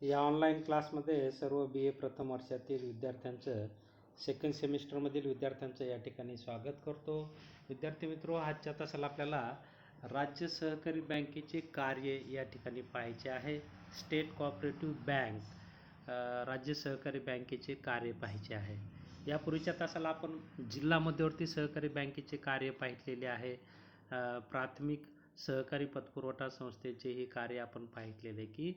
या ऑनलाईन क्लासमध्ये सर्व बी ए प्रथम वर्षातील विद्यार्थ्यांचं सेकंड सेमिस्टरमधील विद्यार्थ्यांचं या ठिकाणी स्वागत करतो. विद्यार्थी मित्रो, आजच्या तासाला आपल्याला राज्य सहकारी बँकेचे कार्य या ठिकाणी पाहायचे आहे. स्टेट कोऑपरेटिव्ह बँक राज्य सहकारी बँकेचे कार्य पाहायचे आहे. यापूर्वीच्या तासाला आपण जिल्हा मध्यवर्ती सहकारी बँकेचे कार्य पाहिलेले आहे. प्राथमिक सहकारी पतपुरवठा संस्थेचे हे कार्य आपण पाहिलेले की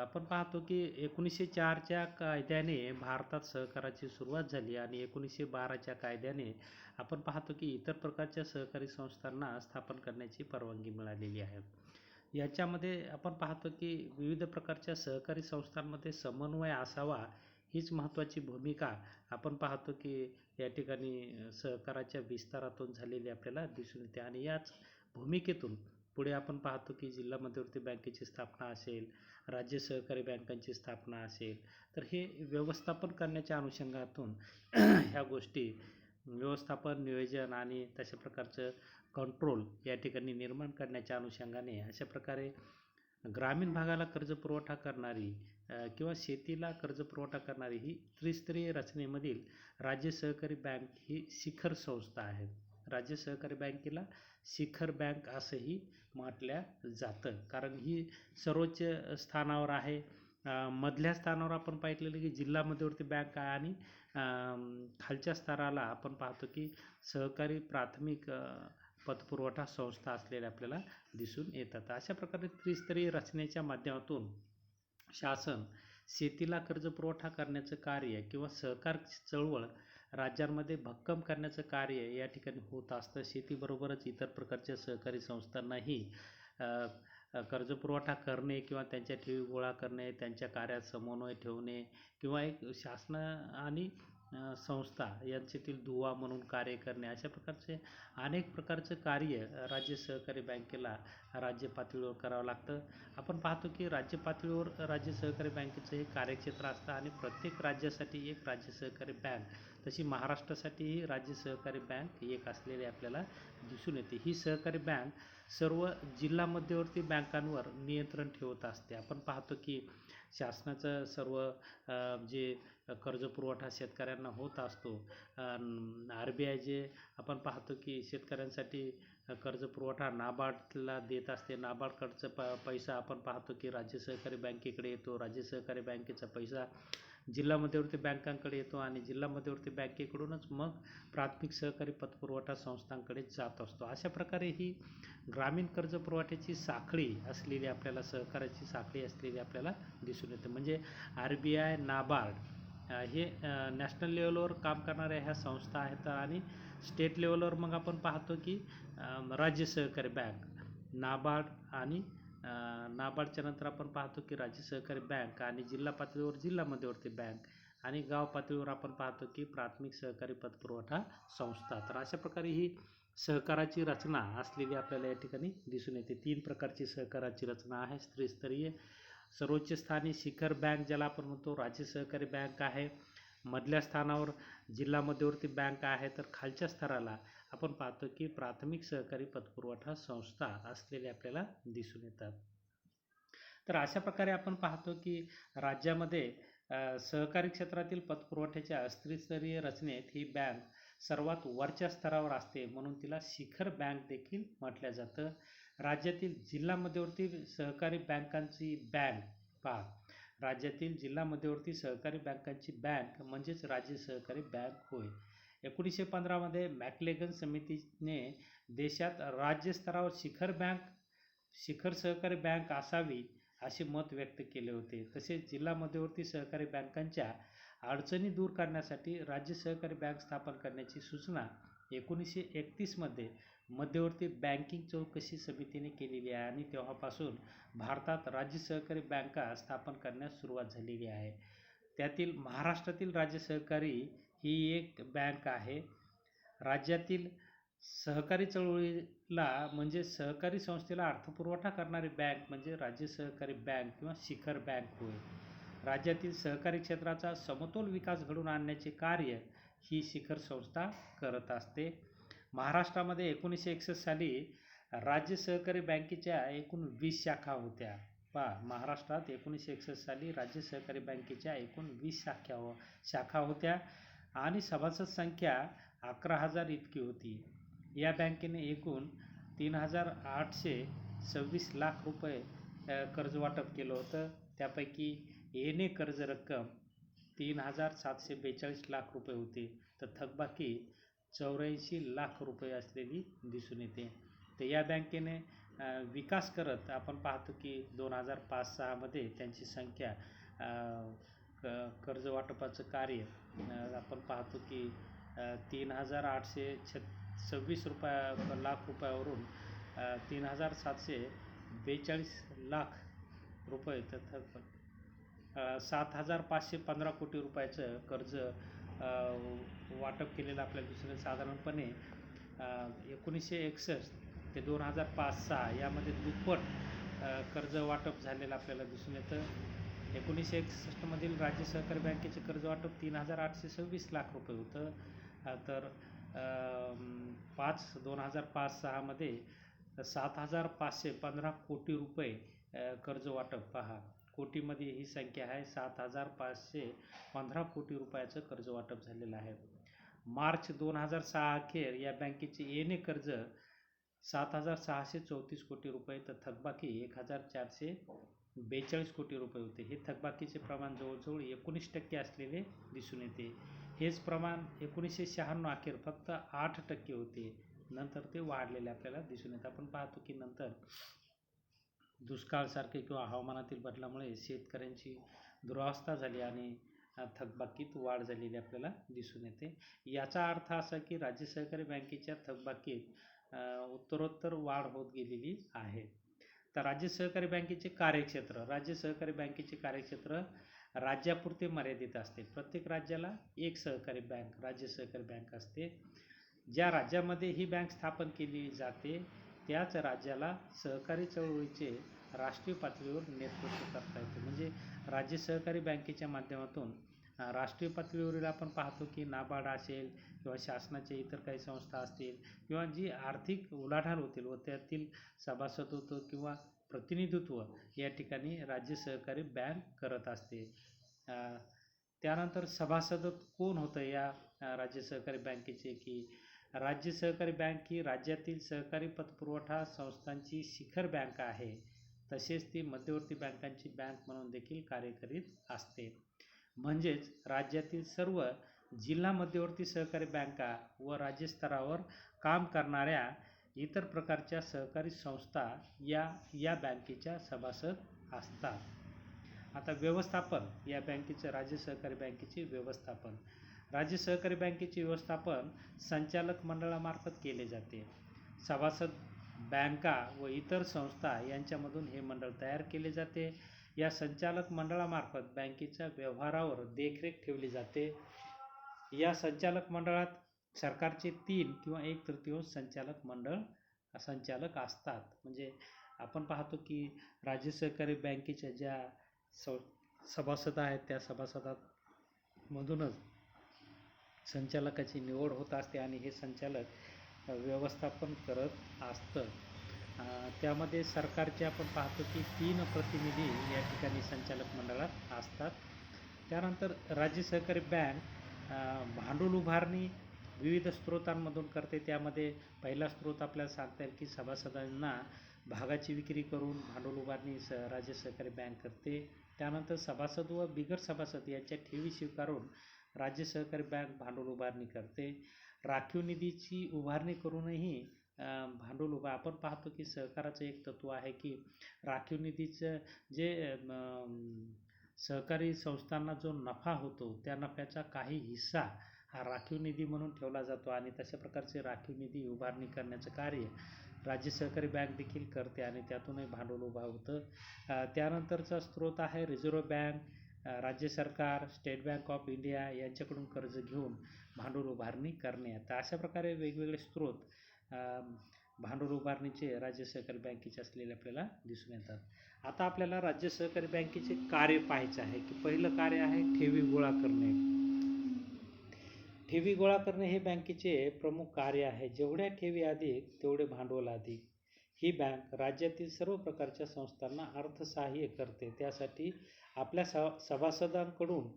आपण पाहतो की 1904च्या कायद्याने भारतात सहकाराची सुरुवात झाली आणि 1912च्या कायद्याने आपण पाहतो की इतर प्रकारच्या सहकारी संस्थांना स्थापन करण्याची परवानगी मिळालेली आहे. याच्यामध्ये आपण पाहतो की विविध प्रकारच्या सहकारी संस्थांमध्ये समन्वय असावा हीच महत्त्वाची भूमिका आपण पाहतो की या ठिकाणी सहकाराच्या विस्तारातून झालेली आपल्याला दिसून येते. आणि याच भूमिकेतून पुढे आपण पाहतो की जिल्हा मध्यवर्ती बँकेची स्थापना असेल, राज्य सहकारी बँकांची स्थापना असेल, तर हे व्यवस्थापन करण्याच्या अनुषंगातून ह्या गोष्टी व्यवस्थापन, नियोजन आणि तशा प्रकारचं कंट्रोल या ठिकाणी निर्माण करण्याच्या अनुषंगाने अशा प्रकारे ग्रामीण भागाला कर्जपुरवठा करणारी किंवा शेतीला कर्जपुरवठा करणारी ही त्रिस्तरीय रचनेमधील राज्य सहकारी बँक ही शिखर संस्था आहे. राज्य सहकारी बँकेला शिखर बँक असंही म्हटल्या जातं, कारण ही सर्वोच्च स्थानावर आहे. मधल्या स्थानावर आपण पाहिलेलं की जिल्हा मध्यवर्ती बँक आहे आणि खालच्या स्तराला आपण पाहतो की सहकारी प्राथमिक पतपुरवठा संस्था असलेल्या आपल्याला दिसून येतात. अशा प्रकारे त्रिस्तरीय रचनेच्या माध्यमातून शासन शेतीला कर्जपुरवठा करण्याचं कार्य किंवा सहकार चळवळ राज्यांमध्ये भक्कम करण्याचं कार्य या ठिकाणी होत असतं. शेतीबरोबरच इतर प्रकारच्या सहकारी संस्थांनाही कर्जपुरवठा करणे किंवा त्यांच्या ठेवी गोळा करणे, त्यांच्या कार्यात समन्वय ठेवणे किंवा एक शासन आणि संस्था यांच्यातील दुवा म्हणून कार्य करणे, अशा प्रकारचे अनेक प्रकारचं कार्य राज्य सहकारी बँकेला राज्य पातळीवर करावं लागतं. आपण पाहतो की राज्य पातळीवर राज्य सहकारी बँकेचं हे कार्यक्षेत्र असतं आणि प्रत्येक राज्यासाठी एक राज्य सहकारी बँक, तशी महाराष्ट्रासाठीही राज्य सहकारी बँक एक असलेली आपल्याला दिसून येते. ही सहकारी बँक सर्व जिल्हा मध्यवर्ती बँकांवर नियंत्रण ठेवत असते. आपण पाहतो की शासनाचं सर्व जे कर्जपुरवठा शेतकऱ्यांना होत असतो, RBI जे आपण पाहतो की शेतकऱ्यांसाठी कर्जपुरवठा नाबार्डला देत असते. नाबार्डकडचा पैसा आपण पाहतो की राज्य सहकारी बँकेकडे येतो. राज्य सहकारी बँकेचा पैसा जिल्हा मध्यवर्ती बँकांकडे येतो आणि जिल्हा मध्यवर्ती बँकेकडूनच मग प्राथमिक सहकारी पतपुरवठा संस्थांकडे जात असतो. अशा प्रकारे ही ग्रामीण कर्जपुरवठ्याची साखळी असलेली आपल्याला, सहकाराची साखळी असलेली आपल्याला दिसून येते. म्हणजे RBI, नाबार्ड हे नॅशनल लेवलवर काम करणाऱ्या ह्या संस्था आहेत आणि स्टेट लेवलवर मग आपण पाहतो की राज्य सहकारी बँक, नाबार्ड आणि नाबार्डच्या नंतर आपण पाहतो की राज्य सहकारी बँक आणि जिल्हा पातळीवर जिल्हा मध्यवर्ती बँक आणि गाव पातळीवर आपण पाहतो की प्राथमिक सहकारी पतपुरवठा संस्था. तर अशा प्रकारे ही सहकाराची रचना असलेली आपल्याला या ठिकाणी दिसून येते. 3 प्रकारची सहकाराची रचना आहे. त्रिस्तरीय, सर्वोच्च स्थानी शिखर बँक ज्याला आपण म्हणतो राज्य सहकारी बँक आहे, मधल्या स्थानावर जिल्हा मध्यवर्ती बँक आहे, तर खालच्या स्तराला आपण पाहतो की प्राथमिक सहकारी पतपुरवठा संस्था असलेले आपल्याला दिसून येतात. तर अशा प्रकारे आपण पाहतो की राज्यामध्ये सहकारी क्षेत्रातील पतपुरवठ्याच्या त्रिस्तरीय रचनेत ही बँक सर्वात वरच्या स्तरावर असते, म्हणून तिला शिखर बँक देखील म्हटलं जातं. राज्यातील जिल्हा मध्यवर्ती सहकारी बँकांची बँक पहा, राज्यातील जिल्हा मध्यवर्ती सहकारी बँकांची बँक म्हणजेच राज्य सहकारी बँक होय. 1915 मध्ये मॅकलेगन समितीने देशात राज्य स्तरावर शिखर सहकारी बँक असावी असे मत व्यक्त केले होते. तसेच जिल्हा मध्यवर्ती सहकारी बँकांच्या अडचणी दूर करण्यासाठी राज्य सहकारी बँक स्थापन करण्याची सूचना 1931 मध्ये मध्यवर्ती बँकिंग चौकशी समितीने केलेली आहे आणि तेव्हापासून भारतात राज्य सहकारी बँका स्थापन करण्यास सुरुवात झालेली आहे. त्यातील महाराष्ट्रातील राज्य सहकारी ही एक बँक आहे. राज्यातील सहकारी चळवळीला म्हणजे सहकारी संस्थेला अर्थपुरवठा करणारी बँक म्हणजे राज्य सहकारी बँक किंवा शिखर बँक होय. राज्यातील सहकारी क्षेत्राचा समतोल विकास घडवून आणण्याचे कार्य ही शिखर संस्था करत असते. महाराष्ट्रामध्ये 1961 साली राज्य सहकारी बँकेच्या एकूण 20 शाखा होत्या. महाराष्ट्रात 1961 साली राज्य सहकारी बँकेच्या एकूण 20 शाखा होत्या आणि सभासद संख्या 11,000 इतकी होती. या बँकेने एकूण 3,826 लाख रुपये कर्ज वाटप केलं होतं. त्यापैकी येणे कर्ज रक्कम 3,742 लाख रुपये होते, तर थकबाकी 84 लाख रुपये असलेली दिसून येते. तर या बँकेने विकास करत आपण पाहतो की 2005-06 मध्ये त्यांची संख्या कर्ज वाटपाचं कार्य आपण पाहतो की 3,826 लाख रुपयावरून 3,742 लाख रुपये तर 7,515 कोटी रुपयाचं कर्ज वाटप केलेलं आपल्याला दिसून साधारणपणे 1961 ते 2005-06 यामध्ये दुप्पट कर्ज वाटप झालेलं आपल्याला दिसून येतं. 1961 मधील राज्य सहकारी बँकेचे कर्ज वाटप 3,826 लाख रुपये होतं. तर 2005-06 मध्ये 7,515 कोटी रुपये कर्ज वाटप. पहा, कोटीमध्ये ही संख्या आहे. 7,515 कोटी रुपयाचं कर्ज वाटप झालेलं आहे. मार्च 2006 अखेर या बँकेचे येणे कर्ज 7,634 कोटी रुपये तर थकबाकी 1,442 कोटी रुपये होते. हे थकबाकीचे प्रमाण जवळजवळ 19% असलेले दिसून येते. हेच प्रमाण 1996 अखेर फक्त 8% होते. नंतर ते वाढलेले आपल्याला दिसून येतं. आपण पाहतो की नंतर दुष्काळासारखे किंवा हवामानातील बदलामुळे शेतकऱ्यांची दुरावस्था झाली आणि थकबाकीत वाढ झालेली आपल्याला दिसून येते. याचा अर्थ असा की राज्य सहकारी बँकेच्या थकबाकीत उत्तरोत्तर वाढ होत गेलेली आहे. तर राज्य सहकारी बँकेचे कार्यक्षेत्र. राज्य सहकारी बँकेचे कार्यक्षेत्र राज्यापुरते मर्यादित असते. प्रत्येक राज्याला एक सहकारी बँक, राज्य सहकारी बँक असते. ज्या राज्यामध्ये ही बँक स्थापन केली जाते त्याच राज्याला सहकारी चळवळीचे राष्ट्रीय पातळीवर नेतृत्व करता येते. म्हणजे राज्य सहकारी बँकेच्या माध्यमातून राष्ट्रीय पातळीवरील आपण पाहतो की नाबार्ड असेल किंवा शासनाचे इतर काही संस्था असतील किंवा जी आर्थिक उलाढाल होतील व त्यातील सभासदत्व किंवा प्रतिनिधित्व या ठिकाणी राज्य सहकारी बँक करत असते. त्यानंतर सभासदत्व कोण होतं या राज्य सहकारी बँकेचे की राज्य सहकारी बँक ही राज्यातील सहकारी पतपुरवठा संस्थांची शिखर बँक आहे. तसेच ती मध्यवर्ती बँकांची बँक म्हणून देखील कार्य करीत असते. म्हणजेच राज्यातील सर्व जिल्हा मध्यवर्ती सहकारी बँका व राज्यस्तरावर काम करणाऱ्या इतर प्रकारच्या सहकारी संस्था या बँकेच्या सभासद असतात. आता व्यवस्थापन या बँकेचं, राज्य सहकारी बँकेचे व्यवस्थापन. राज्य सहकारी बँकेचे व्यवस्थापन संचालक मंडळामार्फत केले जाते. सभासद बँका व इतर संस्था यांच्यामधून हे मंडळ तयार केले जाते. या संचालक मंडळामार्फत बँकेच्या व्यवहारावर देखरेख ठेवली जाते. या संचालक मंडळात सरकारचे 3 किंवा 1/3 संचालक असतात. म्हणजे आपण पाहतो की राज्य सहकारी बँकेच्या ज्या सभासद आहेत त्या सभासदांमधूनच संचालकाची निवड होत असते आणि हे संचालक व्यवस्थापन करत असतं. त्यामध्ये सरकारचे आपण पाहतो की 3 प्रतिनिधी या ठिकाणी संचालक मंडळात असतात. त्यानंतर राज्य सहकारी बँक भांडवल उभारणी विविध स्रोतांमधून करते. त्यामध्ये पहिला स्रोत आपल्याला सांगता येईल की सभासदांना भागाची विक्री करून भांडवल उभारणी राज्य सहकारी बँक करते. त्यानंतर सभासद व बिगर सभासद यांच्या ठेवी स्वीकारून राज्य सहकारी बँक भांडवल उभारणी करते. राखीव निधीची उभारणी करूनही भांडवल आपण पाहतो की सहकाराचं एक तत्व आहे की राखीव निधीचं जे सहकारी संस्थांना जो नफा होतो त्या नफ्याचा काही हिस्सा हा राखीव निधी म्हणून ठेवला जातो आणि तशा प्रकारचे राखीव निधी उभारणी करण्याचं कार्य राज्य सहकारी बँक देखील करते आणि त्यातूनही भांडवल उभा होतं. त्यानंतरचा स्रोत आहे रिझर्व्ह बँक. राज्य सरकार, स्टेट बँक ऑफ इंडिया यांच्याकडून कर्ज घेऊन भांडवल उभारणी करणे. तर अशा प्रकारे वेगवेगळे स्रोत भांडवल उभारणीचे राज्य सहकारी बँकेचे असलेले आपल्याला दिसून येतात. आता आपल्याला राज्य सहकारी बँकेचे कार्य पाहायचे आहे की पहिलं कार्य आहे ठेवी गोळा करणे. ठेवी गोळा करणे हे बँकेचे प्रमुख कार्य आहे. जेवढ्या ठेवी अधिक तेवढे भांडवल अधिक ही बँक राज्यातील सर्व प्रकारच्या संस्थांना अर्थसहाय्य करते. त्यासाठी आपल्या सभासदांकडून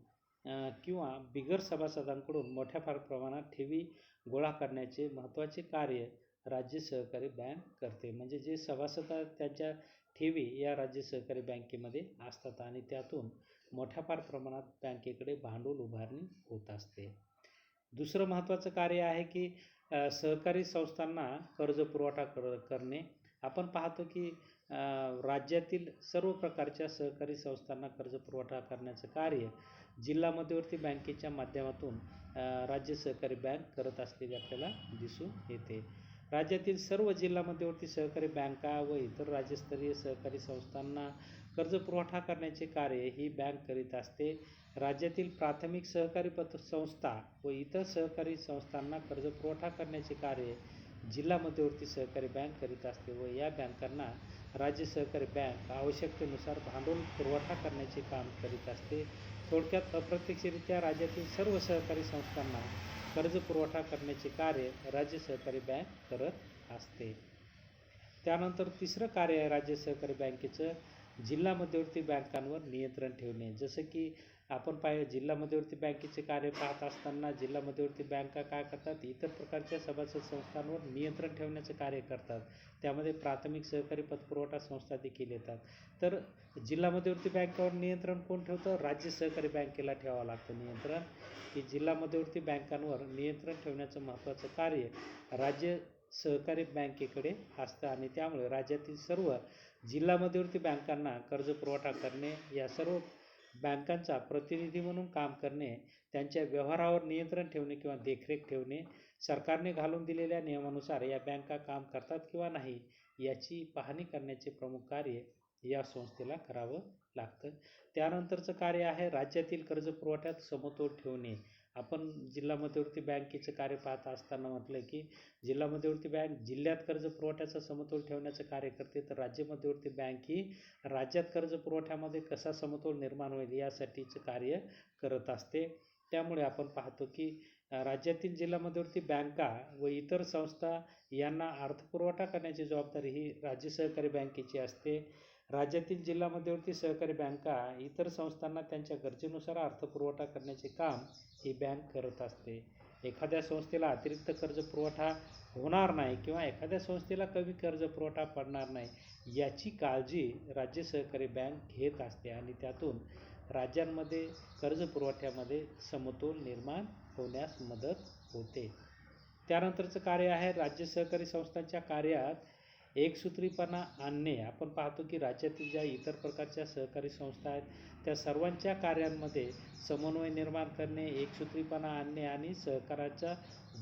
किंवा बिगर सभासदांकडून मोठ्या प्रमाणात ठेवी गोळा करण्याचे महत्त्वाचे कार्य राज्य सहकारी बँक करते. म्हणजे जे सभासद त्यांच्या ठेवी या राज्य सहकारी बँकेमध्ये असतात आणि त्यातून मोठ्या प्रमाणात बँकेकडे भांडवल उभारणी होत असते. दुसरं महत्त्वाचं कार्य आहे की सहकारी संस्थांना कर्ज पुरवठा करणे. आपण पाहतो की राज्यातील सर्व प्रकारच्या सहकारी संस्थांना कर्ज पुरवठा करण्याचं कार्य जिल्हा मध्यवर्ती बँकेच्या माध्यमातून राज्य सहकारी बँक करत असलेली आपल्याला दिसून येते. राज्यातील सर्व जिल्हा मध्यवर्ती सहकारी बँका व इतर राज्यस्तरीय सहकारी संस्थांना कर्ज पुरवठा करण्याचे कार्य ही बँक करीत असते. राज्यातील प्राथमिक सहकारी संस्था व इतर सहकारी संस्थांना कर्ज पुरवठा करण्याचे कार्य जिल्हा मध्यवर्ती सहकारी बँक करीत असते व या बँकांना राज्य सहकारी बँक आवश्यकतेनुसार भांडवल पुरवठा करण्याचे काम करीत असते. थोडक्यात अप्रत्यक्षरित्या राज्यातील सर्व सहकारी संस्थांना कर्ज पुरवठा करण्याचे कार्य राज्य सहकारी बँक करत असते. त्यानंतर तिसरं कार्य आहे राज्य सहकारी बँकेचं जिल्हा मध्यवर्ती बँकांवर नियंत्रण ठेवणे. जसं की आपण जिल्हा मध्यवर्ती बँकेचे कार्य पाहत असताना जिल्हा मध्यवर्ती बँका काय करतात, इतर प्रकारच्या सभासद संस्थांवर नियंत्रण ठेवण्याचे कार्य करतात. त्यामध्ये प्राथमिक सहकारी पतपुरवठा संस्था देखील येतात. तर जिल्हा मध्यवर्ती बँकेवर नियंत्रण कोण ठेवतं? राज्य सहकारी बँकेला ठेवावं लागतं नियंत्रण. की जिल्हा मध्यवर्ती बँकांवर नियंत्रण ठेवण्याचं महत्त्वाचं कार्य राज्य सहकारी बँकेकडे असतं आणि त्यामुळे राज्यातील सर्व जिल्हा मध्यवर्ती बँकांना कर्ज पुरवठा करणे, या सर्व बँकांचा प्रतिनिधी म्हणून काम करणे, त्यांच्या व्यवहारावर नियंत्रण ठेवणे किंवा देखरेख ठेवणे, सरकारने घालून दिलेल्या नियमानुसार या बँका काम करतात किंवा नाही याची पाहणी करण्याचे प्रमुख कार्य या संस्थेला करावं लागतं. त्यानंतरचं कार्य आहे राज्यातील कर्ज पुरवठ्यात समतोल ठेवणे. आपण जिल्हा मध्यवर्ती बँकेचं कार्य पाहत असताना म्हटलं की जिल्हा मध्यवर्ती बँक जिल्ह्यात कर्ज पुरवठ्याचा समतोल ठेवण्याचं कार्य करते, तर राज्य मध्यवर्ती बँक ही राज्यात कर्ज पुरवठ्यामध्ये कसा समतोल निर्माण होईल यासाठीचं कार्य करत असते. त्यामुळे आपण पाहतो की राज्यातील जिल्हा मध्यवर्ती बँका व इतर संस्था यांना अर्थपुरवठा करण्याची जबाबदारी ही राज्य सहकारी बँकेची असते. राज्यातील जिल्हा मध्यवर्ती सहकारी बँका इतर संस्थांना त्यांच्या गरजेनुसार अर्थपुरवठा करण्याचे काम ही बँक करत असते. एखाद्या संस्थेला अतिरिक्त कर्ज पुरवठा होणार नाही किंवा एखाद्या संस्थेला कमी कर्ज पुरवठा पडणार नाही याची काळजी राज्य सहकारी बँक घेत असते आणि त्यातून राज्यांमध्ये कर्ज पुरवठ्यामध्ये समतोल निर्माण होण्यास मदत होते. त्यानंतरचं कार्य आहे राज्य सहकारी संस्थांच्या कार्यात एकसूत्रीपणा आणणे. आपण पाहतो की राज्यातील ज्या इतर प्रकारच्या सहकारी संस्था आहेत त्या सर्वांच्या कार्यांमध्ये समन्वय निर्माण करणे, एकसूत्रीपणा आणणे आणि सहकाराचा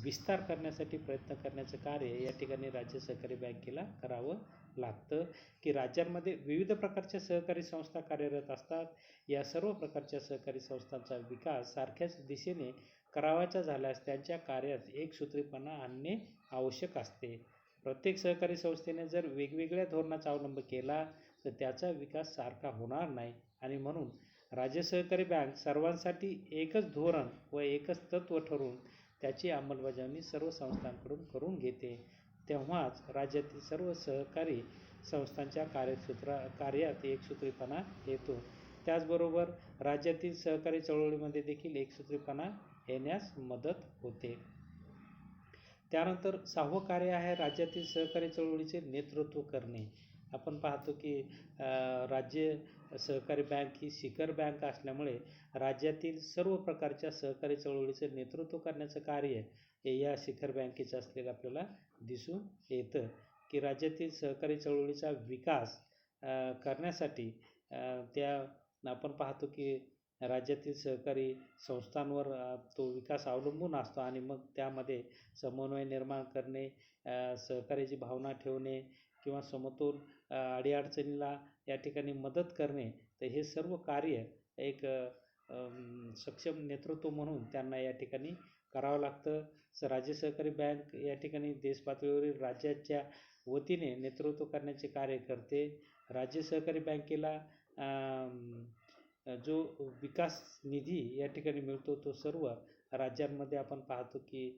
विस्तार करण्यासाठी प्रयत्न करण्याचं कार्य या ठिकाणी राज्य सहकारी बँकेला करावं लागतं. की राज्यांमध्ये विविध प्रकारच्या सहकारी संस्था कार्यरत असतात. या सर्व प्रकारच्या सहकारी संस्थांचा विकास सारख्याच दिशेने करावाचा झाल्यास त्यांच्या कार्यात एकसूत्रीपणा आणणे आवश्यक असते. प्रत्येक सहकारी संस्थेने जर वेगवेगळ्या धोरणाचा अवलंब केला तर त्याचा विकास सारखा होणार नाही आणि म्हणून राज्य सहकारी बँक सर्वांसाठी एकच धोरण व एकच तत्त्व ठरवून त्याची अंमलबजावणी सर्व संस्थांकडून करून घेते. तेव्हाच राज्यातील सर्व सहकारी संस्थांच्या कार्यात एकसूत्रीपणा येतो. त्याचबरोबर राज्यातील सहकारी चळवळीमध्ये देखील एकसूत्रीपणा येण्यास मदत होते. त्यानंतर 6वं कार्य आहे राज्यातील सहकारी चळवळीचे नेतृत्व करणे. आपण पाहतो की राज्य सहकारी बँक ही शिखर बँक असल्यामुळे राज्यातील सर्व प्रकारच्या सहकारी चळवळीचे नेतृत्व करण्याचं कार्य हे या शिखर बँकेचं असलेलं आपल्याला दिसून येतं. की राज्यातील सहकारी चळवळीचा विकास करण्यासाठी आपण पाहतो की राज्यातील सहकारी संस्थांवर तो विकास अवलंबून असतो आणि मग त्यामध्ये समन्वय निर्माण करणे, सहकार्याची भावना ठेवणे किंवा समतोल अडीअडचणीला या ठिकाणी मदत करणे, तर हे सर्व कार्य एक सक्षम नेतृत्व म्हणून त्यांना या ठिकाणी करावं लागतं. राज्य सहकारी बँक या ठिकाणी देशपातळीवरील राज्याच्या वतीने नेतृत्व करण्याचे कार्य करते. राज्य सहकारी बँकेला जो विकास निधी या ठिकाणी मिळतो तो सर्व राज्यांमध्ये आपण पाहतो की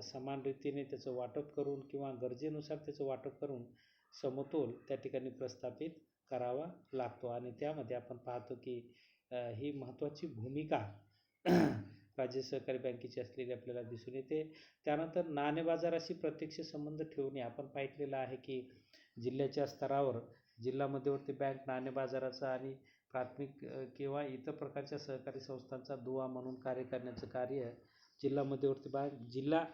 समान रीतीने त्याचं वाटप करून किंवा गरजेनुसार त्याचं वाटप करून समतोल त्या ठिकाणी प्रस्थापित करावा लागतो आणि त्यामध्ये आपण पाहतो की ही महत्त्वाची भूमिका राज्य सहकारी बँकेची असलेली आपल्याला दिसून येते. त्यानंतर नाणे बाजाराशी प्रत्यक्ष संबंध ठेवणे आपण पाहिलेलं आहे की जिल्ह्याच्या स्तरावर जिल्हा मध्यवर्ती बँक नाणे बाजाराचा आणि प्राथमिक किंवा इतर प्रकारच्या सहकारी संस्थांचा दुवा म्हणून कार्य करण्याचं कार्य जिल्हा मध्यवर्ती बँक जिल्हा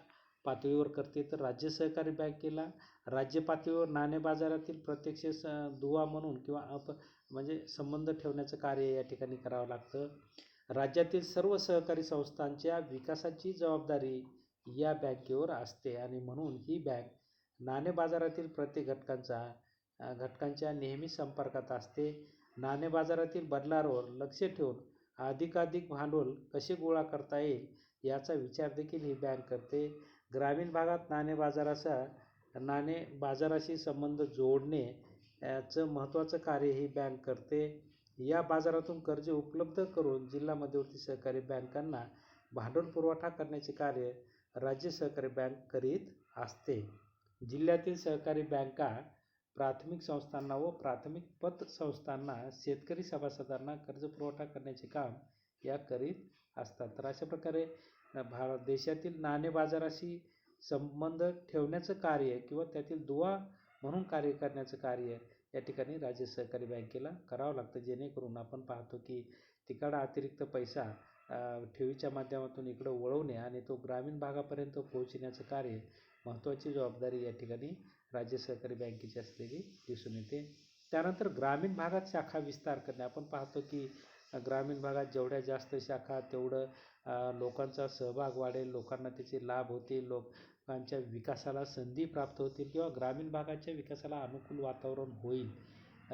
पातळीवर करते. तर राज्य सहकारी बँकेला राज्य पातळीवर नाणे बाजारातील प्रत्यक्ष दुवा म्हणून किंवा म्हणजे संबंध ठेवण्याचं कार्य या ठिकाणी करावं लागतं. राज्यातील सर्व सहकारी संस्थांच्या विकासाची जबाबदारी या बँकेवर असते आणि म्हणून ही बँक नाणे बाजारातील प्रत्येक घटकांच्या नेहमी संपर्कात असते. नाणे बाजारातील बदलांवर लक्ष ठेवून अधिकाधिक भांडवल कसे गोळा करता येईल याचा विचार देखील ही बँक करते. ग्रामीण भागात नाणे बाजाराशी संबंध जोडणे याचं महत्त्वाचं कार्य ही बँक करते. या बाजारातून कर्ज उपलब्ध करून जिल्हा मध्यवर्ती सहकारी बँकांना भांडवल पुरवठा करण्याचे कार्य राज्य सहकारी बँक करीत असते. जिल्ह्यातील सहकारी बँका प्राथमिक संस्थांना व प्राथमिक पतसंस्थांना शेतकरी सभासदांना कर्ज पुरवठा करण्याचे काम या करीत असतात. तर अशा प्रकारे देशातील नाणे बाजाराशी संबंध ठेवण्याचं कार्य किंवा त्यातील दुवा म्हणून कार्य करण्याचं कार्य या ठिकाणी राज्य सहकारी बँकेला करावं लागतं, जेणेकरून आपण पाहतो की तिकडं अतिरिक्त पैसा ठेवीच्या माध्यमातून इकडं वळवणे आणि तो ग्रामीण भागापर्यंत पोहोचण्याचं कार्य महत्त्वाची जबाबदारी या ठिकाणी राज्य सहकारी बँकेची असलेली दिसून येते. त्यानंतर ग्रामीण भागात शाखा विस्तार करणे आपण पाहतो की ग्रामीण भागात जेवढ्या जास्त शाखा तेवढं लोकांचा सहभाग वाढेल, लोकांना त्याचे लाभ होतील, लोकांच्या विकासाला संधी प्राप्त होतील किंवा ग्रामीण भागाच्या विकासाला अनुकूल वातावरण होईल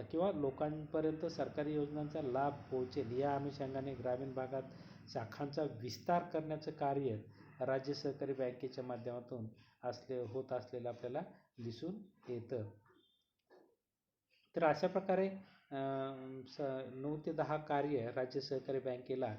किंवा लोकांपर्यंत सरकारी योजनांचा लाभ पोहोचेल. या अनुषंगाने ग्रामीण भागात शाखांचा विस्तार करण्याचं कार्य राज्य सहकारी बँकेच्या माध्यमातून होत असलेलं आपल्याला दिसून येतं. तर अशा प्रकारे 9 ते 10 कार्य राज्य सहकारी बँकेला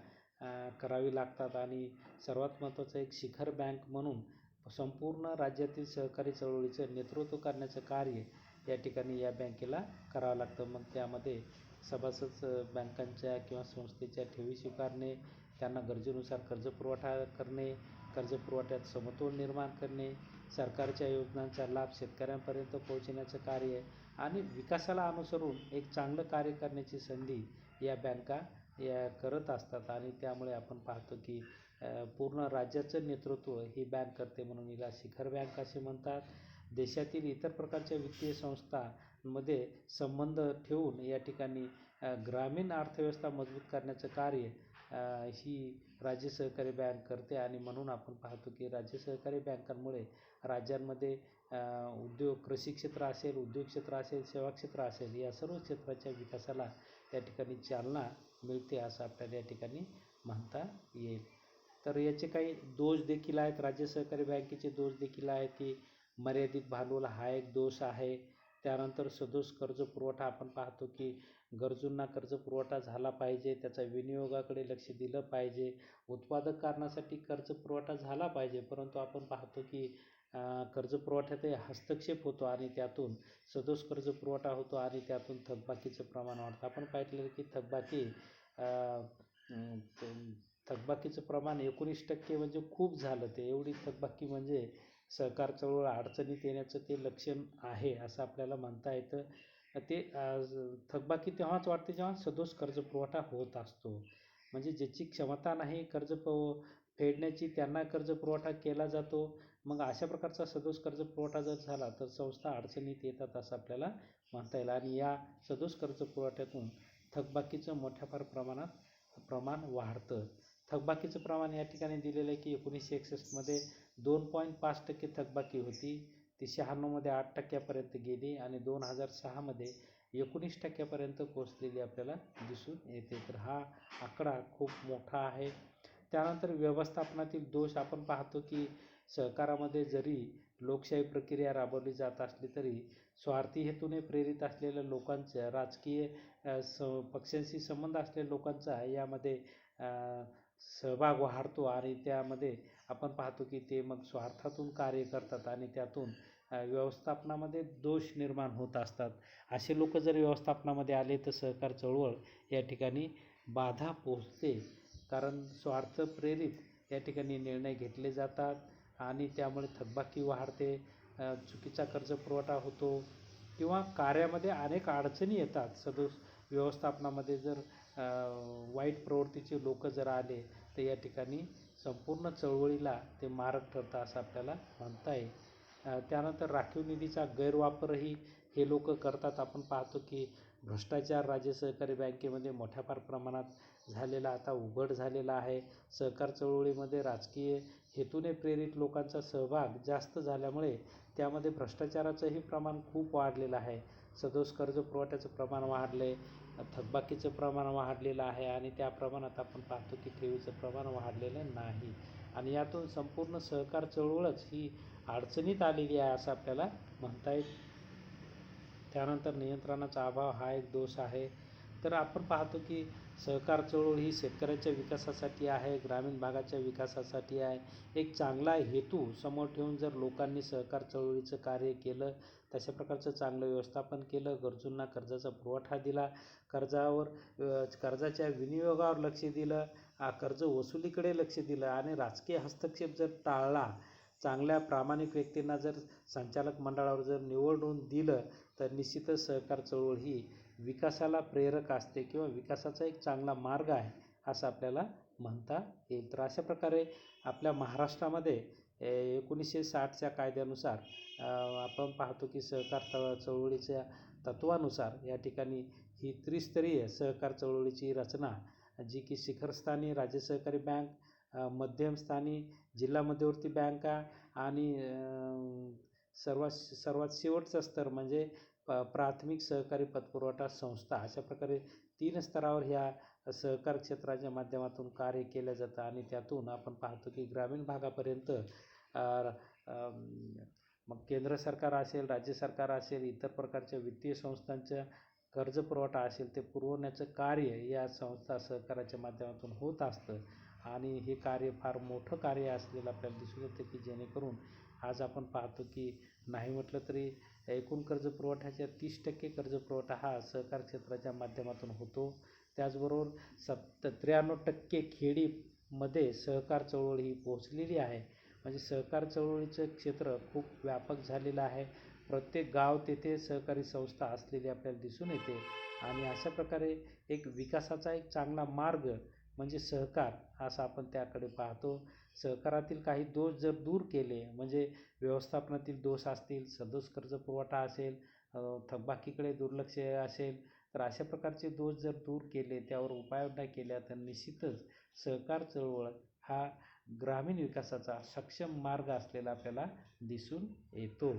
करावी लागतात आणि सर्वात महत्त्वाचं एक शिखर बँक म्हणून संपूर्ण राज्यातील सहकारी चळवळीचं नेतृत्व करण्याचं कार्य या ठिकाणी या बँकेला करावं लागतं. मग त्यामध्ये सभासद बँकांच्या किंवा संस्थेच्या ठेवी स्वीकारणे, त्यांना गरजेनुसार कर्ज पुरवठा करणे, कर्ज पुरवठ्यात समतोल निर्माण करणे, सरकारच्या योजनांचा लाभ शेतकऱ्यांपर्यंत पोहोचण्याचं कार्य आणि विकासाला अनुसरून एक चांगलं कार्य करण्याची संधी या बँका करत असतात आणि त्यामुळे आपण पाहतो की पूर्ण राज्याचं नेतृत्व ही बँक करते, म्हणून हिला शिखर बँक असे म्हणतात. देशातील इतर प्रकारच्या वित्तीय संस्थांमध्ये संबंध ठेवून या ठिकाणी ग्रामीण अर्थव्यवस्था मजबूत करण्याचं कार्य ही राज्य सहकारी बँक करते आणि म्हणून आपण पाहतो की राज्य सहकारी बँकांमुळे राज्यांमध्ये कृषी क्षेत्र असेल, उद्योग क्षेत्र असेल, सेवा क्षेत्र असेल, या सर्व क्षेत्राच्या विकासाला या ठिकाणी चालना मिळते असं आपल्याला या ठिकाणी म्हणता येईल. तर याचे काही दोष देखील आहेत. राज्य सहकारी बँकेचे दोष देखील आहेत की मर्यादित भांडवल हा एक दोष आहे. त्यानंतर सदोष कर्ज पुरवठा आपण पाहतो की गरजूंना कर्ज पुरवठा झाला पाहिजे, त्याचा विनियोगाकडे लक्ष दिलं पाहिजे, उत्पादक कारणासाठी कर्ज पुरवठा झाला पाहिजे, परंतु आपण पाहतो की कर्ज पुरवठ्यात हस्तक्षेप होतो आणि त्यातून सदोष कर्ज पुरवठा होतो आणि त्यातून थकबाकीचं प्रमाण वाढतं. आपण पाहिलेलं की थकबाकीचं प्रमाण 19% म्हणजे खूप झालं. ते एवढी थकबाकी म्हणजे सहकार चळवळ अडचणीत येण्याचं ते लक्षण आहे असं आपल्याला म्हणता येतं. ते थकबाकी तेव्हाच वाढते जेव्हा सदोष कर्ज पुरवठा होत असतो. म्हणजे ज्याची क्षमता नाही कर्ज फेडण्याची त्यांना कर्ज पुरवठा केला जातो. मग अशा प्रकारचा सदोष कर्ज पुरवठा जर झाला तर संस्था अडचणीत येतात असं आपल्याला म्हणता येईल आणि या सदोष कर्ज पुरवठ्यातून थकबाकीचं मोठ्या प्रमाणात प्रमाण वाढतं. थकबाकीचं प्रमाण या ठिकाणी दिलेलं आहे की 1961मध्ये 2.5% थकबाकी होती, ती 96मध्ये 8%पर्यंत गेली आणि 2006मध्ये 19%पर्यंत पोहोचलेली आपल्याला दिसून येते. तर हा आकडा खूप मोठा आहे. त्यानंतर व्यवस्थापनातील दोष आपण पाहतो की सहकारामध्ये जरी लोकशाही प्रक्रिया राबवली जात असली तरी स्वार्थी हेतूने प्रेरित असलेल्या लोकांच्या राजकीय पक्षांशी संबंध असलेल्या लोकांचा यामध्ये सहभाग वाढतो आणि त्यामध्ये आपण पाहतो की ते मग स्वार्थातून कार्य करतात आणि त्यातून व्यवस्थापनामध्ये दोष निर्माण होत असतात. असे लोक जर व्यवस्थापनामध्ये आले तर सहकार चळवळ या ठिकाणी बाधा पोहोचते. कारण स्वार्थप्रेरित या ठिकाणी निर्णय घेतले जातात आणि त्यामुळे थकबाकी वाढते, चुकीचा कर्जपुरवठा होतो किंवा कार्यामध्ये अनेक अडचणी येतात. सदोष व्यवस्थापनामध्ये जर वाईट प्रवृत्तीचे लोक जर आले तर या ठिकाणी संपूर्ण चळवळीला ते मारक ठरतं असं आपल्याला म्हणता येईल. त्यानंतर राखीव निधीचा गैरवापरही हे लोक करतात. आपण पाहतो की भ्रष्टाचार राज्य सहकारी बँकेमध्ये मोठ्या प्रमाणात झालेला आता उघड झालेला आहे. सहकार चळवळीमध्ये राजकीय हेतूने प्रेरित लोकांचा सहभाग जास्त झाल्यामुळे त्यामध्ये भ्रष्टाचाराचंही प्रमाण खूप वाढलेलं आहे. सदोष कर्ज पुरवठ्याचं प्रमाण वाढले, थकबाकीचं प्रमाण वाढलेलं आहे आणि त्या प्रमाणात आपण पाहतो की ठेवीचं प्रमाण वाढलेलं नाही आणि यातून संपूर्ण सहकार चळवळच ही अडचणीत आलेली आहे असं आपल्याला म्हणता येईल. त्यानंतर नियंत्रणाचा अभाव हा एक दोष आहे. तर आपण पाहतो की सहकार चळवळ ही शेतकऱ्याच्या विकासासाठी आहे, ग्रामीण भागाच्या विकासासाठी आहे. एक चांगला हेतू समोर ठेवून जर लोकांनी सहकार चळवळीचं कार्य केलं, तशा प्रकारचं चांगलं व्यवस्थापन केलं, गरजूंना कर्जाचा पुरवठा दिला, कर्जाच्या विनियोगावर लक्ष दिलं, कर्ज वसुलीकडे लक्ष दिलं आणि राजकीय हस्तक्षेप जर टाळला, चांगल्या प्रामाणिक व्यक्तींना जर संचालक मंडळावर जर निवडून दिलं तर निश्चितच सहकार चळवळ ही विकासाला प्रेरक असते किंवा विकासाचा एक चांगला मार्ग आहे असं आपल्याला म्हणता येईल. तर अशा प्रकारे आपल्या महाराष्ट्रामध्ये 1960च्या कायद्यानुसार आपण पाहतो की सहकार चळवळीच्या तत्वानुसार या ठिकाणी ही त्रिस्तरीय सहकार चळवळीची रचना, जी की शिखरस्थानी राज्य सहकारी बँक, मध्यमस्थानी जिल्हा मध्यवर्ती बँका आणि सर्वात शेवटचा स्तर म्हणजे प्राथमिक सहकारी पतपुरवठा संस्था, अशा प्रकारे 3 स्तरावर ह्या सहकार क्षेत्राच्या माध्यमातून कार्य केलं जातं आणि त्यातून आपण पाहतो की ग्रामीण भागापर्यंत मग केंद्र सरकार असेल, राज्य सरकार असेल, इतर प्रकारच्या वित्तीय संस्थांच्या कर्जपुरवठा असेल ते पुरवण्याचं कार्य या संस्था सहकाराच्या माध्यमातून होत असतं आणि हे कार्य फार मोठं कार्य असलेलं आपल्याला दिसून येतं की जेणेकरून आज आपण पाहतो की नाही म्हटलं तरी एकूण कर्जपुरवठ्याच्या 30% कर्जपुरवठा हा सहकार क्षेत्राच्या माध्यमातून होतो. त्याचबरोबर 93% खेडीमध्ये सहकार चळवळ ही पोहोचलेली आहे. म्हणजे सहकार चळवळीचं क्षेत्र खूप व्यापक झालेलं आहे. प्रत्येक गाव तेथे सहकारी संस्था असलेली आपल्याला दिसून येते आणि अशा प्रकारे एक विकासाचा एक चांगला मार्ग म्हणजे सहकार असा आपण त्याकडे पाहतो. सहकारातील काही दोष जर दूर केले, म्हणजे व्यवस्थापनातील दोष असतील, सदोष कर्ज पुरवठा असेल, थकबाकीकडे दुर्लक्ष असेल, तर अशा प्रकारचे दोष जर दूर केले, त्यावर उपाययोजना केल्या तर निश्चितच सहकार चळवळ हा ग्रामीण विकासाचा सक्षम मार्ग असलेला आपल्याला दिसून येतो.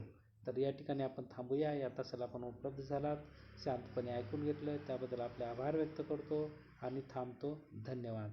तर या ठिकाणी आपण थांबूया. या तासाला आपण उपलब्ध झालात, शांतपणे ऐकून घेतलं त्याबद्दल आपले आभार व्यक्त करतो आणि थांबतो. धन्यवाद.